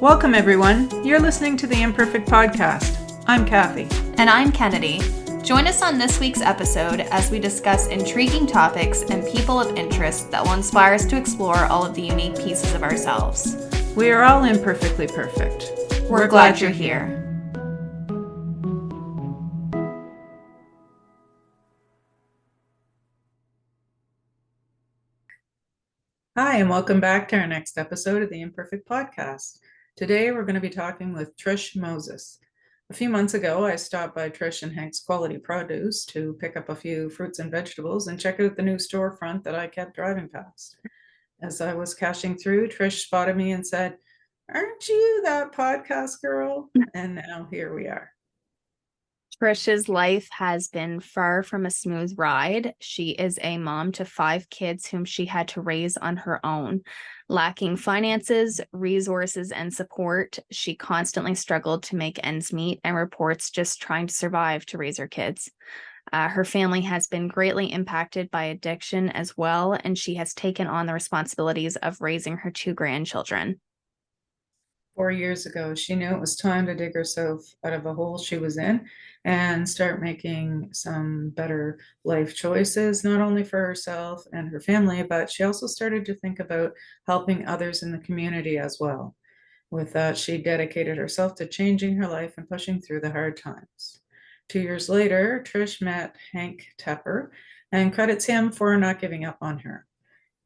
Welcome, everyone. You're listening to the ImPerfect Podcast. I'm Kathy. And I'm Kennedy. Join us on this week's episode as we discuss intriguing topics and people of interest that will inspire us to explore all of the unique pieces of ourselves. We are all imperfectly perfect. We're glad you're here. Hi, and welcome back to our next episode of the ImPerfect Podcast. Today, we're going to be talking with Trish Moses. A few months ago, I stopped by Trish and Henk's Quality Produce to pick up a few fruits and vegetables and check out the new storefront that I kept driving past. As I was cashing through, Trish spotted me and said, "Aren't you that podcast girl?" And now here we are. Trish's life has been far from a smooth ride. She is a mom to 5 kids whom she had to raise on her own. Lacking finances, resources, and support, she constantly struggled to make ends meet and reports just trying to survive to raise her kids. Her family has been greatly impacted by addiction as well, and she has taken on the responsibilities of raising her 2 grandchildren. 4 years ago, she knew it was time to dig herself out of a hole she was in and start making some better life choices, not only for herself and her family, but she also started to think about helping others in the community as well. With that, she dedicated herself to changing her life and pushing through the hard times. 2 years later, Trish met Henk and credits him for not giving up on her.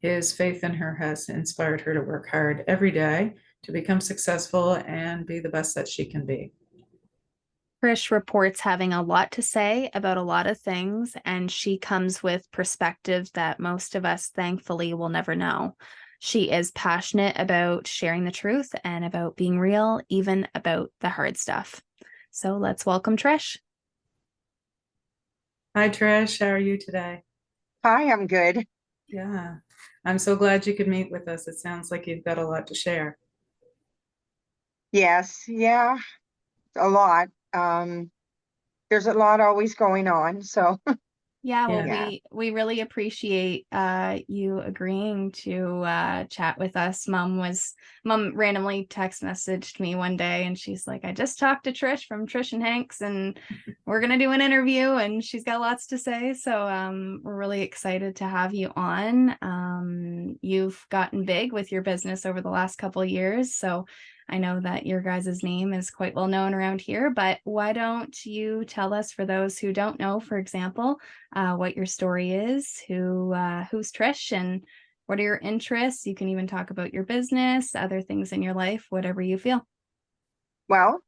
His faith in her has inspired her to work hard every day to become successful and be the best that she can be. Trish reports having a lot to say about a lot of things, and she comes with perspective that most of us, thankfully, will never know. She is passionate about sharing the truth and about being real, even about the hard stuff. So let's welcome Trish. Hi, Trish. How are you today? Hi, I'm good. Yeah, I'm so glad you could meet with us. It sounds like you've got a lot to share. Yes, yeah, a lot. There's a lot always going on, so Yeah, well, yeah. we really appreciate you agreeing to chat with us. Mom randomly text messaged me one day and she's like, "I just talked to Trish from Trish and Hank's and we're gonna do an interview and she's got lots to say." So we're really excited to have you on. You've gotten big with your business over the last couple of years, so I know that your guys' name is quite well known around here, but why don't you tell us, for those who don't know, for example, what your story is, who's Trish, and what are your interests? You can even talk about your business, other things in your life, whatever you feel. Well,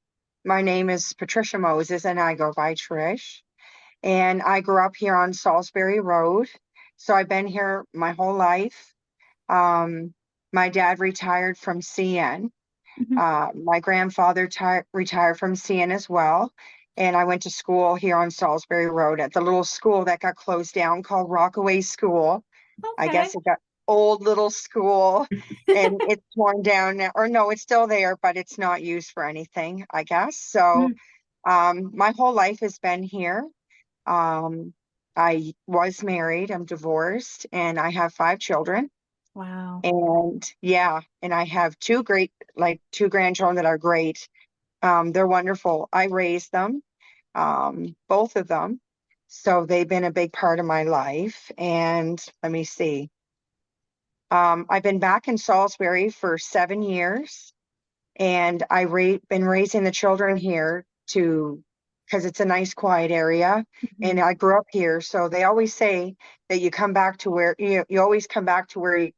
my name is Trish Moses and I go by Trish. And I grew up here on Salisbury Road. So I've been here my whole life. My dad retired from CN. My grandfather retired from CN as well. And I went to school here on Salisbury Road at the little school that got closed down called Rockaway School. I Okay. guess it got old little school and it's torn down now, or no, it's still there, but it's not used for anything, I guess. So my whole life has been here. I was married, I'm divorced, and I have 5 children. Wow. And yeah, and I have 2 grandchildren that are great. They're wonderful. I raised them, both of them. So they've been a big part of my life. And let me see. I've been back in Salisbury for 7 years, and I've been raising the children here because it's a nice, quiet area. And I grew up here. So they always say that you come back to where you always come back to where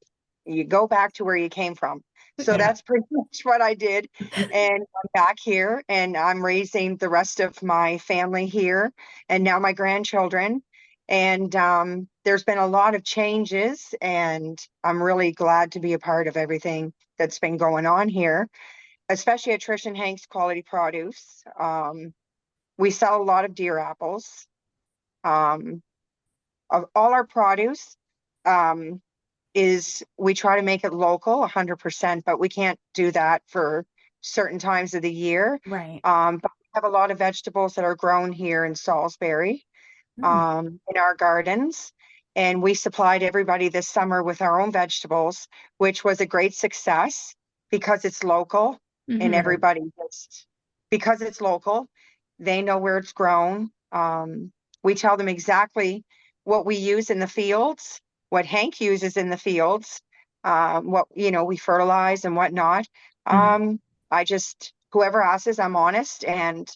you go back to where you came from. So that's pretty much what I did. And I'm back here and I'm raising the rest of my family here and now my grandchildren. And there's been a lot of changes and I'm really glad to be a part of everything that's been going on here, especially at Trish and Hank's Quality Produce. We sell a lot of deer apples. Of all our produce, we try to make it local 100%, but we can't do that for certain times of the year. Right. But we have a lot of vegetables that are grown here in Salisbury, in our gardens. And we supplied everybody this summer with our own vegetables, which was a great success because it's local and Mhm. everybody just, because it's local, they know where it's grown. We tell them exactly what we use in the fields, what Hank uses in the fields, what, we fertilize and whatnot. Mhm. I just, whoever asks, I'm honest, and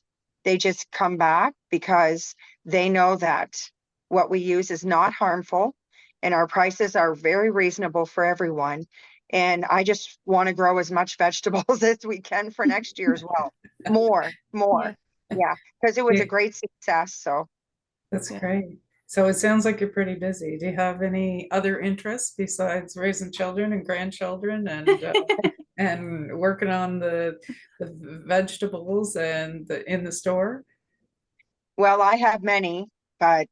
they just come back because they know that what we use is not harmful and our prices are very reasonable for everyone. And I just want to grow as much vegetables as we can for next year as well. Yeah. More. Yeah, because it was a Yeah, great success. So, that's Yeah. great. So it sounds like you're pretty busy. Do you have any other interests besides raising children and grandchildren and working on the vegetables and in the store? well, I have many, but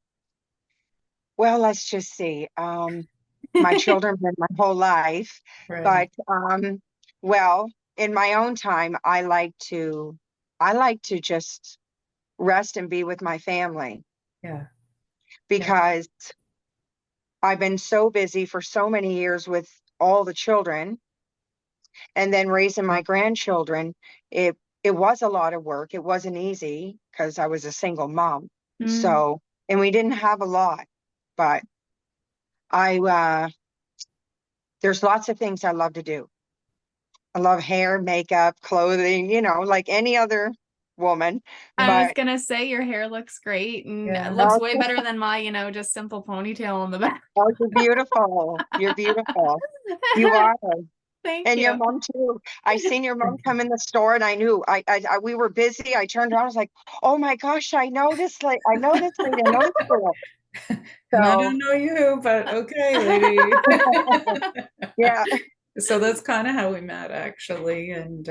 well, let's just see. My children been my whole life, Right. but well, in my own time, I like to just rest and be with my family Yeah. Yeah. because I've been so busy for so many years with all the children and then raising my grandchildren. It was a lot of work. It wasn't easy because I was a single mom. Mm. So, and we didn't have a lot, but I there's lots of things I love to do. I love hair, makeup, clothing, like any other woman. I was But gonna say your hair looks great and it Yeah. looks way better than my, just simple ponytail in the back. oh, you're beautiful. You're beautiful. You are. Thank And your you. mom too. I seen your mom Thank you. come in the store and I knew we were busy. I turned around, I was like, oh my gosh, I know this lady, I know this girl. And I So don't know you, but okay, lady. yeah, So that's kind of how we met, actually. And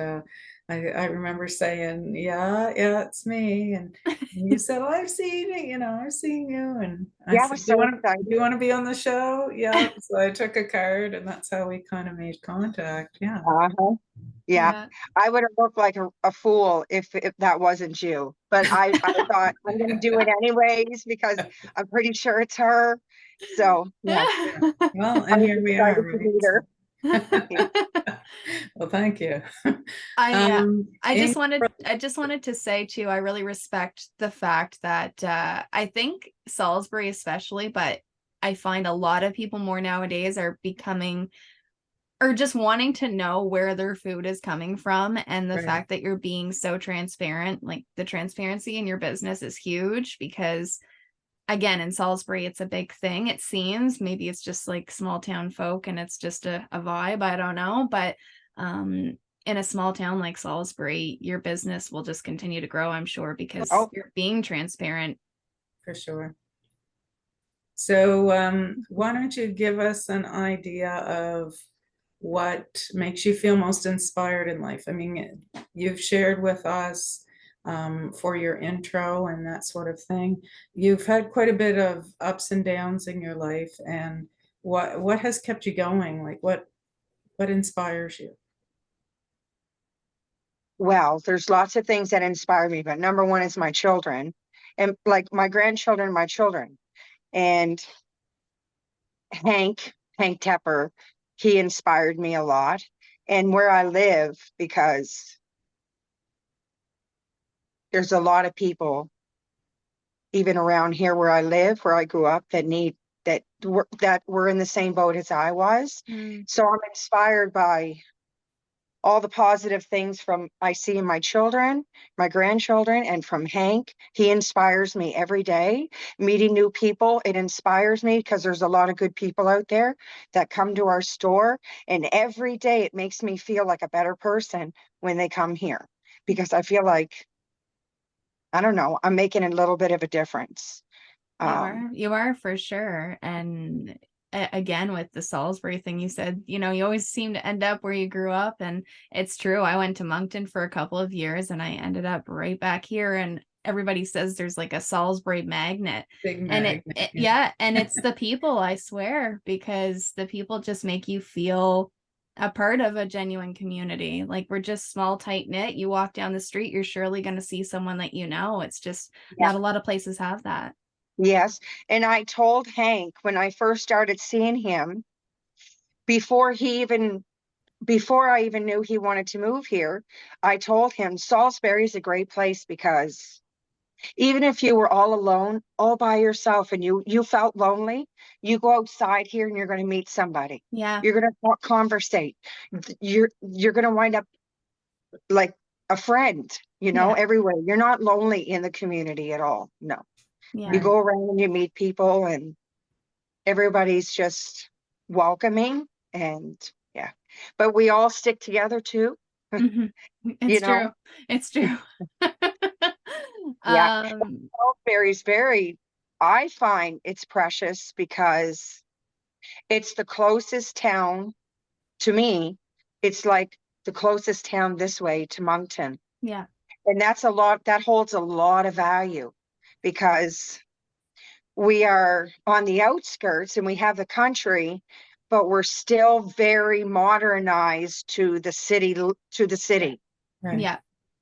I remember saying, "Yeah, yeah, it's me." And you said, "Oh, I've seen it. I've seen you." And I yeah, I said, was "Do you so want to? Do excited. you want to be on the show?" Yeah. So I took a card, and that's how we kind of made contact. Yeah. Uh-huh. Yeah. Yeah. I would have looked like a fool if that wasn't you. But I thought I'm gonna do it anyways because I'm pretty sure it's her. So yeah, Yeah. Well, I and was here we are, excited to right? meet her. Yeah. Well, thank you. I In I just wanted to say too, I really respect the fact that I think Salisbury especially, but I find a lot of people more nowadays are becoming or just wanting to know where their food is coming from, and the right. fact that you're being so transparent, like the transparency in your business is huge because again, in Salisbury, it's a big thing. It seems maybe it's just like small town folk and it's just a vibe. I don't know. But in a small town like Salisbury, your business will just continue to grow, I'm sure, because Oh, you're being transparent. For sure. So, why don't you give us an idea of what makes you feel most inspired in life? I mean, you've shared with us for your intro and that sort of thing. You've had quite a bit of ups and downs in your life, and what has kept you going? Like what inspires you? well, there's lots of things that inspire me, but number one is my children and like my grandchildren, my children. And Hank Tepper, he inspired me a lot. And where I live, because there's a lot of people, even around here where I live, where I grew up, that were in the same boat as I was. Mm. So I'm inspired by all the positive things from I see in my children, my grandchildren, and from Hank. He inspires me every day. Meeting new people, it inspires me because there's a lot of good people out there that come to our store. And every day it makes me feel like a better person when they come here because I feel like, I don't know, I'm making a little bit of a difference. Um, You are for sure. And again, with the Salisbury thing, you said, you always seem to end up where you grew up. And it's true. I went to Moncton for a couple of years and I ended up right back here. And everybody says there's like a Salisbury magnet. Big And magnet. Yeah. yeah, and it's the people, I swear, because the people just make you feel a part of a genuine community. Like we're just small, tight knit. You walk down the street, you're surely going to see someone that you know. It's just yeah. not a lot of places have that. Yes. And I told Hank when I first started seeing him, before he even before I even knew he wanted to move here, I told him Salisbury is a great place because even if you were all alone, all by yourself, and you felt lonely, you go outside here and you're going to meet somebody. Yeah. You're going to conversate. You're going to wind up like a friend, Yeah. everywhere. You're not lonely in the community at all. No. Yeah. You go around and you meet people and everybody's just welcoming, and yeah. But we all stick together too. Mhm. You It's know? true. It's true. Yeah. Um, Salisbury's I find it's precious because it's the closest town to me. It's like the closest town this way to Moncton. yeah. And that holds a lot of value because we are on the outskirts and we have the country, but we're still very modernized to the city, Right. Yeah.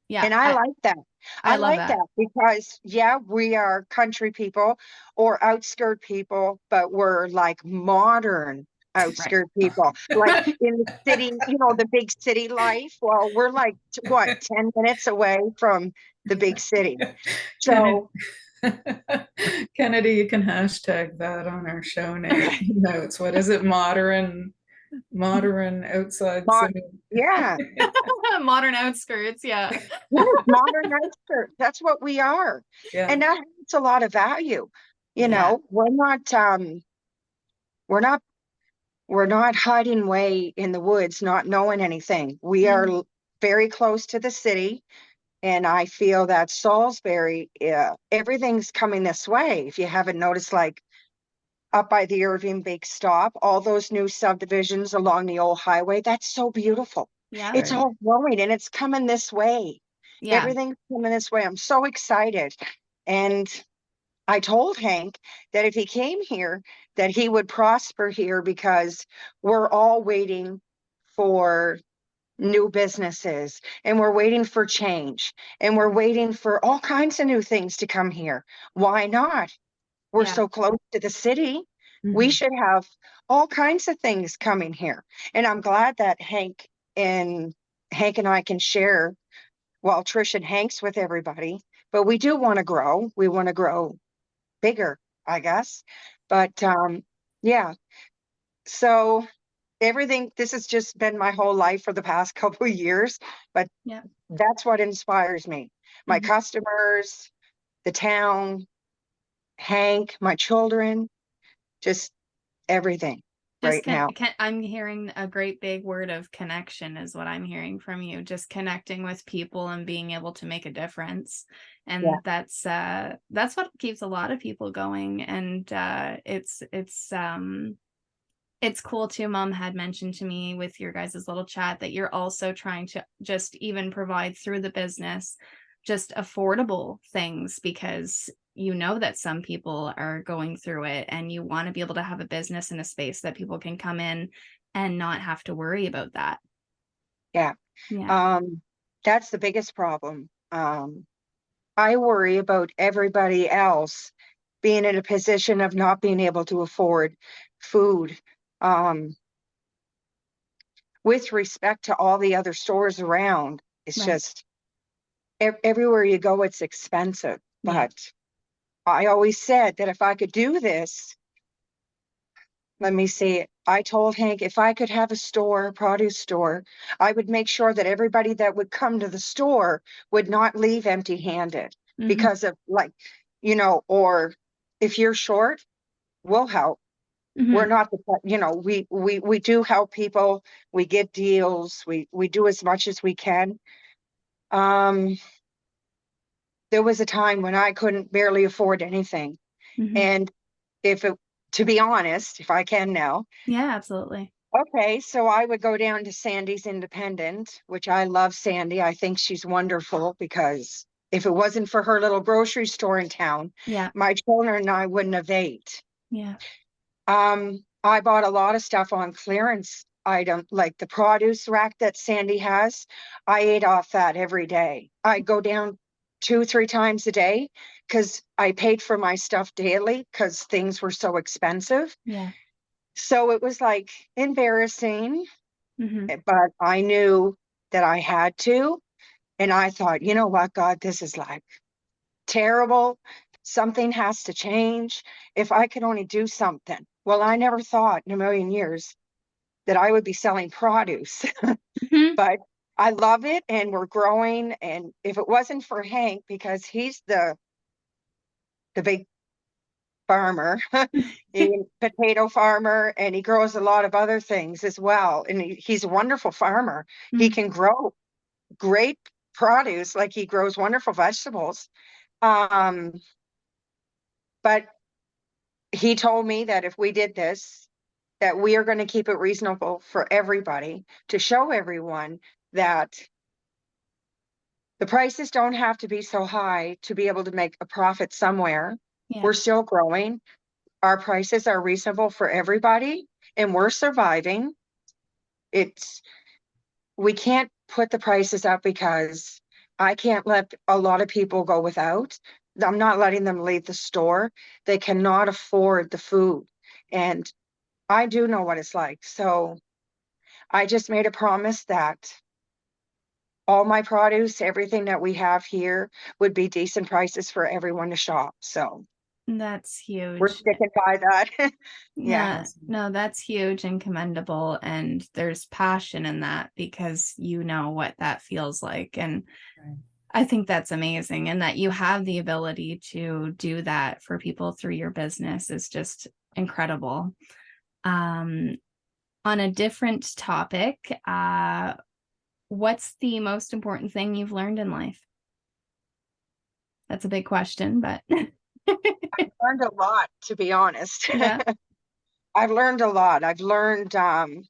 Yeah. And I like that. I I love like that. that because, yeah, we are country people or outskirt people, but we're like modern Right. outskirt people. Like in the city, the big city life. Well, we're like, what, 10 minutes away from the big city. Kennedy, So, Kennedy, you can hashtag that on our show notes. What is it? Modern outside mo- city. yeah, Modern outskirts. Yeah. yes, modern outskirt. That's what we are. Yeah. And that has a lot of value. Yeah. We're not We're not hiding away in the woods, not knowing anything. We are very close to the city. And I feel that Salisbury, everything's coming this way. If you haven't noticed, like up by the Irving Big Stop, all those new subdivisions along the old highway, that's so beautiful. Yeah. It's all growing and it's coming this way. Yeah. Everything's coming this way. I'm so excited. And I told Henk that if he came here, that he would prosper here because we're all waiting for new businesses and we're waiting for change and we're waiting for all kinds of new things to come here. Why not? We're Yeah. so close to the city. We Mhm. should have all kinds of things coming here. And I'm glad that and I can share, well, Trish and Hank's with everybody, but we do want to grow. We want to grow bigger, I guess. But yeah, so this has just been my whole life for the past couple of years, but Yeah. that's what inspires me. My Mhm. customers, the town, Hank, my children, just everything Just right now. I'm hearing a great big word of connection is what I'm hearing from you. Just connecting with people and being able to make a difference. And Yeah. that's what keeps a lot of people going. And it's cool too. Mom had mentioned to me with your guys' little chat that you're also trying to just even provide through the business just affordable things because you know that some people are going through it and you want to be able to have a business in a space that people can come in and not have to worry about that. Yeah. Yeah. That's the biggest problem. I worry about everybody else being in a position of not being able to afford food. With respect to all the other stores around, it's Right. just everywhere you go, it's expensive. Yeah. But I always said that if I could do this, let me see, I told Hank if I could have a produce store, I would make sure that everybody that would come to the store would not leave empty handed Mhm. because of or if you're short, we'll help. We're Mhm. not we do help people. We get deals. We do as much as we can. There was a time when I couldn't barely afford anything. Mhm. And to be honest, if I can now, Yeah, absolutely. okay, so I would go down to Sandy's Independent, which I love Sandy. I think she's wonderful because if it wasn't for her little grocery store in town, Yeah. my children and I wouldn't have ate. Yeah. I bought a lot of stuff on clearance item, like the produce rack that Sandy has. I ate off that every day. I go down 2, 3 times a day because I paid for my stuff daily because things were so expensive. Yeah. So it was like embarrassing. but I knew that I had to. And I thought, you know what, God, this is like terrible. Something has to change. If I could only do something. Well, I never thought in a million years that I would be selling produce, Hmm. but I love it and we're growing. And if it wasn't for Henk, because he's the big farmer, potato farmer, and he grows a lot of other things as well. And he's a wonderful farmer. He can grow great produce, like he grows wonderful vegetables. Um, but he told me that if we did this, that we are going to keep it reasonable for everybody to show everyone that the prices don't have to be so high to be able to make a profit somewhere. Yeah. We're still growing. Our prices are reasonable for everybody and we're surviving. We can't put the prices up because I can't let a lot of people go without. I'm not letting them leave the store. They cannot afford the food. And I do know what it's like. So I just made a promise that all my produce, everything that we have here would be decent prices for everyone to shop. So That's we're huge. sticking by that. Yeah. Yeah, no, that's huge and commendable. And there's passion in that because you know what that feels like. And Right. I think that's amazing. And that you have the ability to do that for people through your business is just incredible. On a different topic, what's the most important thing you've learned in life? That's a big question, but Learned a lot, to be honest. yeah. I've learned a lot. I've learned, let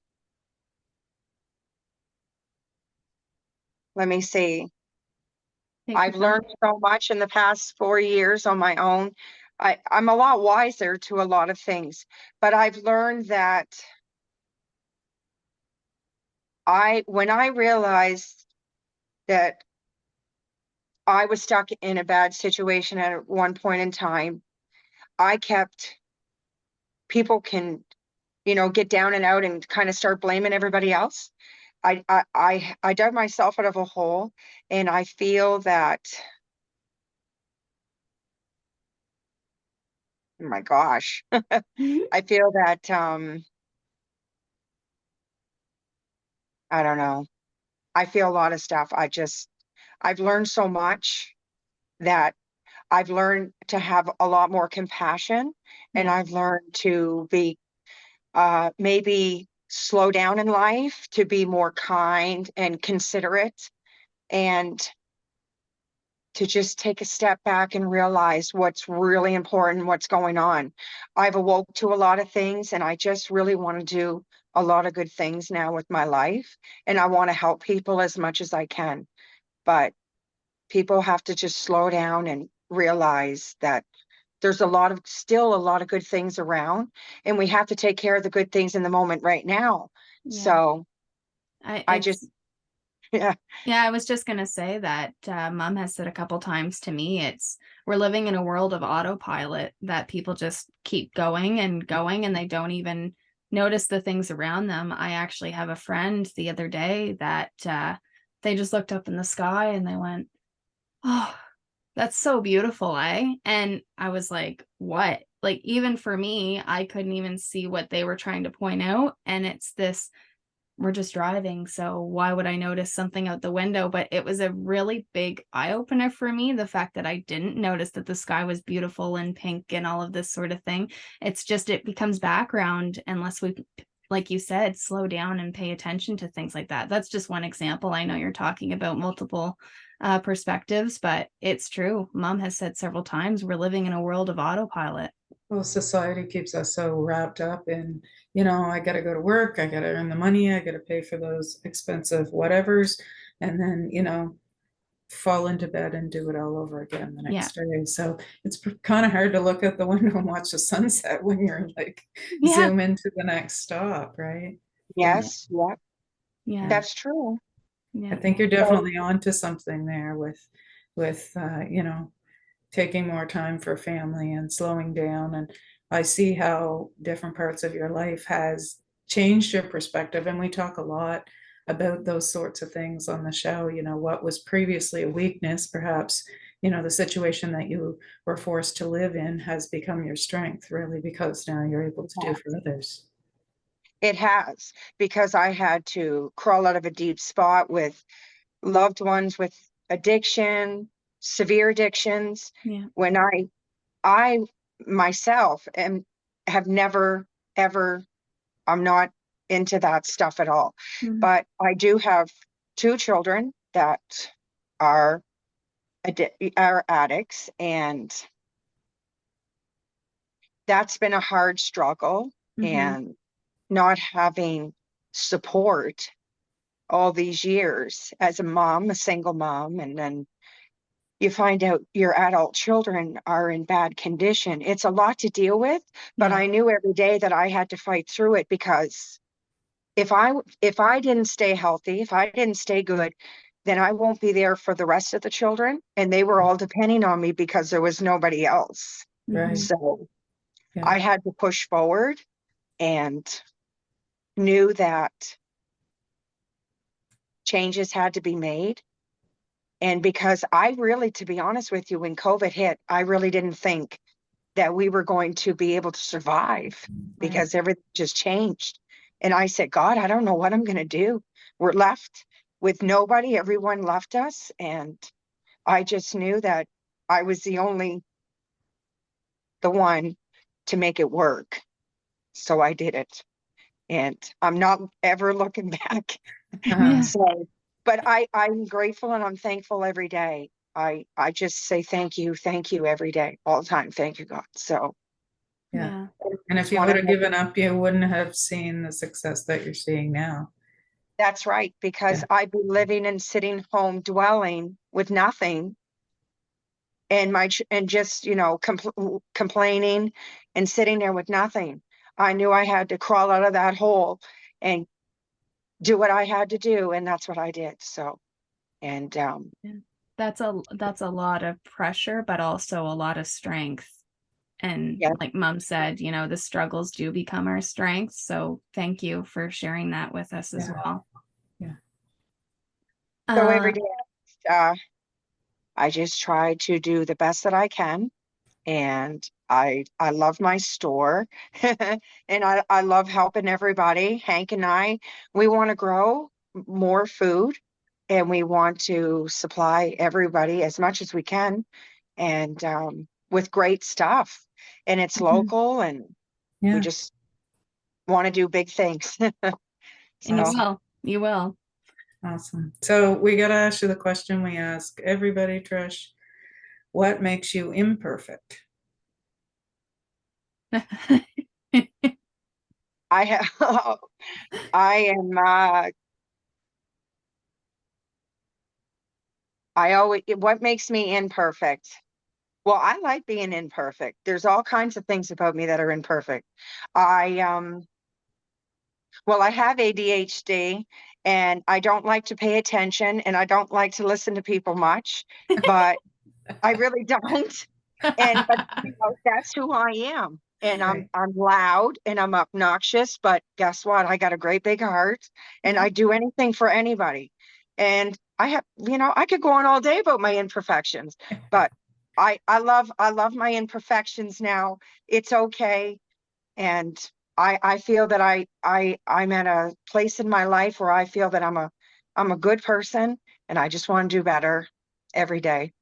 me see. Take I've your time. learned so much in the past 4 years on my own. I'm a lot wiser to a lot of things, but I've learned that when I realized that I was stuck in a bad situation at one point in time, I kept, people can, get down and out and kind of start blaming everybody else. I dug myself out of a hole and I feel that, oh my gosh, Mhm. I feel that, I don't know. I feel a lot of stuff. I've learned so much that I've learned to have a lot more compassion and Yeah. I've learned to be, maybe slow down in life, to be more kind and considerate and to just take a step back and realize what's really important, what's going on. I've awoke to a lot of things and I just really want to do a lot of good things now with my life. And I want to help people as much as I can. But people have to just slow down and realize that there's still a lot of good things around and we have to take care of the good things in the moment right now. Yeah. So I just, It's yeah, Yeah, I was just gonna say that mom has said a couple times to me, we're living in a world of autopilot that people just keep going and they don't even notice the things around them. I actually have a friend the other day that they just looked up in the sky and they went, "Oh, that's so beautiful, eh?" And I was like, "What?" Like even for me, I couldn't even see what they were trying to point out. And it's this, we're just driving, so why would I notice something out the window? But it was a really big eye opener for me, the fact that I didn't notice that the sky was beautiful and pink and all of this sort of thing. It's just, it becomes background unless we, like you said, slow down and pay attention to things like that. That's just one example. I know you're talking about multiple perspectives, but it's true. Mom has said several times we're living in a world of autopilot. Well, society keeps us so wrapped up in, I got to go to work, I got to earn the money, I got to pay for those expensive whatevers, and then, fall into bed and do it all over again the Yeah. next day. So it's kind of hard to look out the window and watch the sunset when you're like Yeah. zoom into the next stop, right? Yeah. yes, yeah, Yeah. that's true. I Yeah. think you're So, definitely onto something there with taking more time for family and slowing down. And I see how different parts of your life has changed your perspective. And we talk a lot about those sorts of things on the show. What was previously a weakness, perhaps, the situation that you were forced to live in has become your strength, really, because now you're able to do for others. It has, because I had to crawl out of a deep spot with loved ones with addiction, severe addictions. Yeah. When I myself have never, ever, I'm not into that stuff at all. Mhm. But I do have 2 children that are addicts, and that's been a hard struggle. Mhm. And not having support all these years as a mom, a single mom, and then you find out your adult children are in bad condition. It's a lot to deal with, but Yeah. I knew every day that I had to fight through it, because if I didn't stay healthy, if I didn't stay good, then I won't be there for the rest of the children. And they were all depending on me because there was nobody else. Right. So Yeah. I had to push forward, and knew that changes had to be made. And because I really, to be honest with you, when COVID hit, I really didn't think that we were going to be able to survive, because everything just changed. And I said, God, I don't know what I'm going to do. We're left with nobody. Everyone left us. And I just knew that I was the one to make it work. So I did it. And I'm not ever looking back. Yeah. So, but I'm grateful and I'm thankful every day. I just say thank you every day, all the time. Thank you, God. So Yeah. Yeah. And if it's you one would of have my, given up, you wouldn't have seen the success that you're seeing now. that's right, because Yeah. I'd be living and sitting home dwelling with nothing, and and just, complaining and sitting there with nothing. I knew I had to crawl out of that hole and do what I had to do, and that's what I did. So, and That's a lot of pressure, but also a lot of strength. And yeah. like Mom said, the struggles do become our strengths. So thank you for sharing that with us as Yeah. well. Yeah. So every Uh, day, uh, I just try to do the best that I can, and I love my store, and I love helping everybody. Hank and we want to grow more food, and we want to supply everybody as much as we can, and with great stuff, and it's Mhm. local, and we Yeah. just want to do big things. And you So will. You will. Awesome. So we got to ask you the question we ask everybody, Trish. What makes you imperfect? I have I am I always, what makes me imperfect? Well, I like being imperfect. There's all kinds of things about me that are imperfect. I well, I have ADHD, and I don't like to pay attention, and I don't like to listen to people much, but I really don't. But that's who I am. And Right. I'm loud and I'm obnoxious, but guess what? I got a great big heart, and Yeah. I do anything for anybody. And I have, I could go on all day about my imperfections, but I love my imperfections now. It's okay. And I feel that I'm at a place in my life where I feel that I'm a good person, and I just want to do better every day.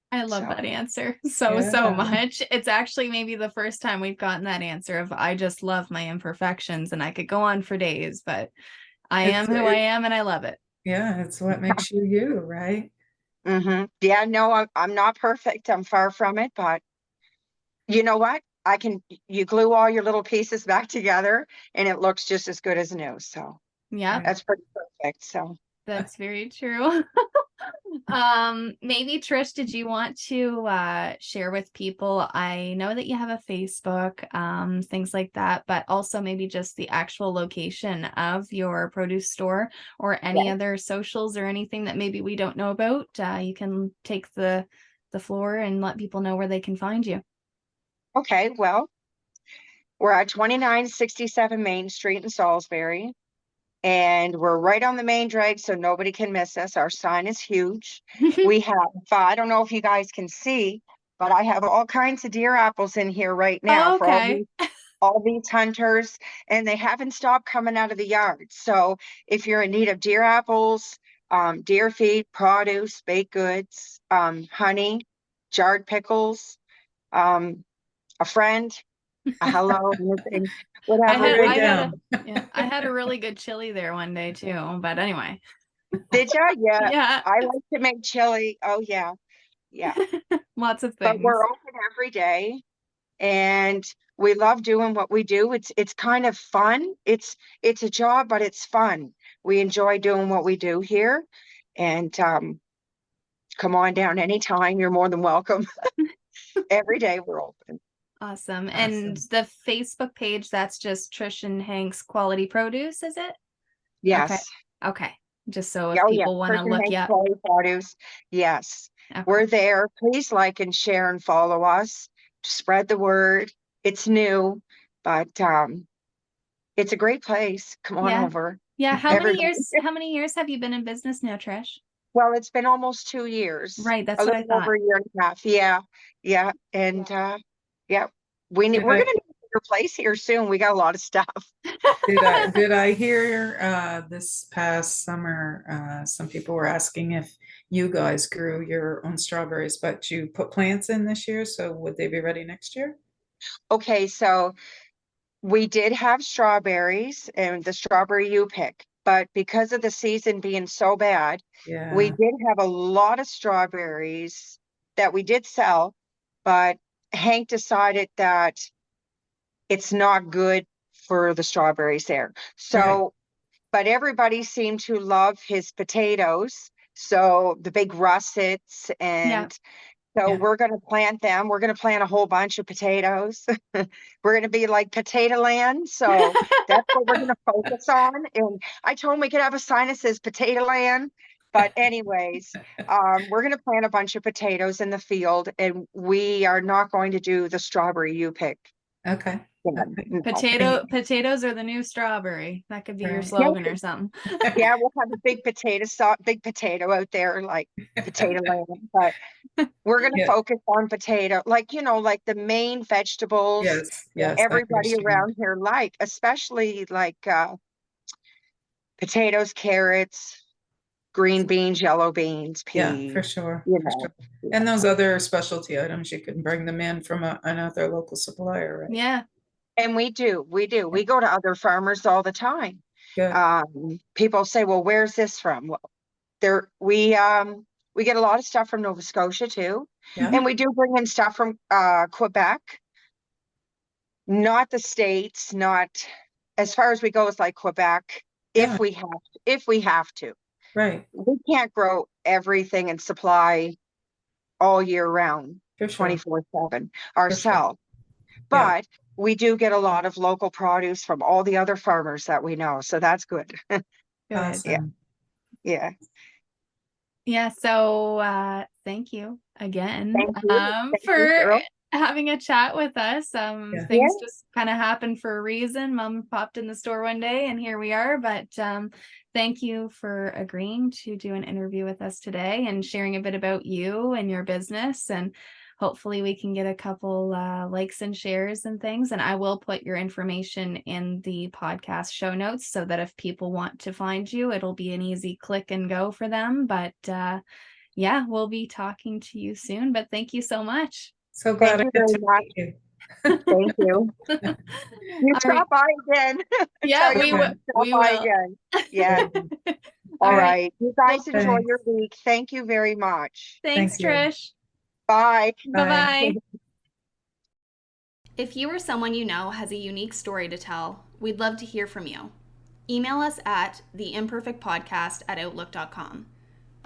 I love So that answer so Yeah. much. It's actually maybe the first time we've gotten that answer of I just love my imperfections, and I could go on for days, but I am It's who I am and I love it. yeah, it's what makes you you, right? Yeah, no, I'm not perfect. I'm far from it, but you know what? You glue all your little pieces back together, and it looks just as good as new. So Yeah, Right. that's pretty perfect. So that's very true. Maybe Trish, did you want to share with people? I know that you have a Facebook, things like that, but also maybe just the actual location of your produce store or any yeah. other socials or anything that maybe we don't know about. You can take the floor and let people know where they can find you. Okay, well, We're at 2967 Main Street in Salisbury. And we're right on the main drag, so nobody can miss us. Our sign is huge. We have, I don't know if you guys can see, but I have all kinds of deer apples in here right now Oh, for okay. all these hunters, and they haven't stopped coming out of the yard. So if you're in need of deer apples, deer feed, produce, baked goods, honey, jarred pickles, a friend, a hello, anything, whatever. I had a really good chili there one day too. But anyway. Did ya? Yeah. Yeah. I like to make chili. Oh yeah. Yeah. Lots of But things. we're open every day and we love doing what we do. It's kind of fun. It's a job, but it's fun. We enjoy doing what we do here. And come on down anytime. You're more than welcome. Every day we're open. Awesome. And the Facebook page, that's just Trish and Hank's Quality Produce, is it? Yes. Okay. Just so if Oh, people want to Person look Hank's you up. Quality Produce. Yes. Okay. We're there. Please like and share and follow us. Spread the word. It's new, but it's a great place. Come on over. Yeah. How Everybody. many years have you been in business now, Trish? Well, it's been almost 2 years. Right. That's A what I little thought. over a year and a half. Yeah. Yeah. And yeah, we're gonna need a bigger place here soon. We got a lot of stuff. Did I hear this past summer some people were asking if you guys grew your own strawberries, but you put plants in this year, so would they be ready next year? Okay, so we did have strawberries and the strawberry you pick, but because of the season being so bad, we Yeah, did have a lot of strawberries that we did sell, but Hank decided that it's not good for the strawberries there. So, but everybody seemed to love his potatoes. So the big russets and so Yeah. we're going to plant them. We're going to plant a whole bunch of potatoes. We're going to be like potato land. So that's what we're going to focus on. And I told him we could have a sign that says potato land. But anyways, we're going to plant a bunch of potatoes in the field and we are not going to do the strawberry you pick. Okay. No. Potatoes are the new strawberry. That could be your Right. slogan or something. Yeah, we'll have a big potato out there, like potato land. But we're going to Yeah. focus on potato, like, like the main vegetables Yes. that Yes. I everybody understand. around here like, especially like potatoes, carrots, green beans, yellow beans, Yeah, peas, for sure. you For know. sure. And those other specialty items, you can bring them in from another local supplier, right? Yeah. And we do. We go to other farmers all the time. Good. People say, well, where's this from? Well, we get a lot of stuff from Nova Scotia too. Yeah. And we do bring in stuff from Quebec, not the States, not as far as we go as like Quebec, Yeah. if we have to. Right. We can't grow everything and supply all year round, For sure. 24/7 ourselves. Yeah. But we do get a lot of local produce from all the other farmers that we know. So that's good. Good. Awesome. Yeah. Yeah. So thank you again Thank you. Thank you, for Cheryl. having a chat with us. Yeah. Things just kind of happened for a reason. Mom popped in the store one day and here we are. But thank you for agreeing to do an interview with us today and sharing a bit about you and your business. And hopefully we can get a couple likes and shares and things. And I will put your information in the podcast show notes so that if people want to find you, it'll be an easy click and go for them. But yeah, we'll be talking to you soon. But thank you so much. So glad Thank I you get very to meet you. Thank you. You All stop right. by again. Yeah, Tell we your will. friends, stop We by will. again. Yeah. All All right. right. You guys Well, enjoy thanks. your week. Thank you very much. Thanks, Thank you. Trish. Bye. Bye-bye. If you or someone you know has a unique story to tell, we'd love to hear from you. Email us at theimperfectpodcast@outlook.com.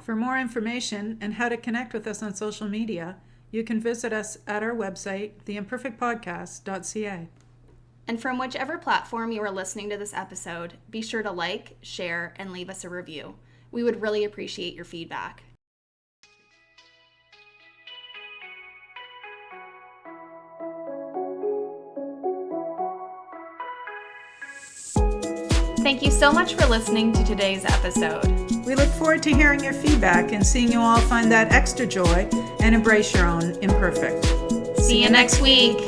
For more information and how to connect with us on social media, you can visit us at our website, theimperfectpodcast.ca. And from whichever platform you are listening to this episode, be sure to like, share, and leave us a review. We would really appreciate your feedback. Thank you so much for listening to today's episode. We look forward to hearing your feedback and seeing you all find that extra joy and embrace your own imperfect. See you next week.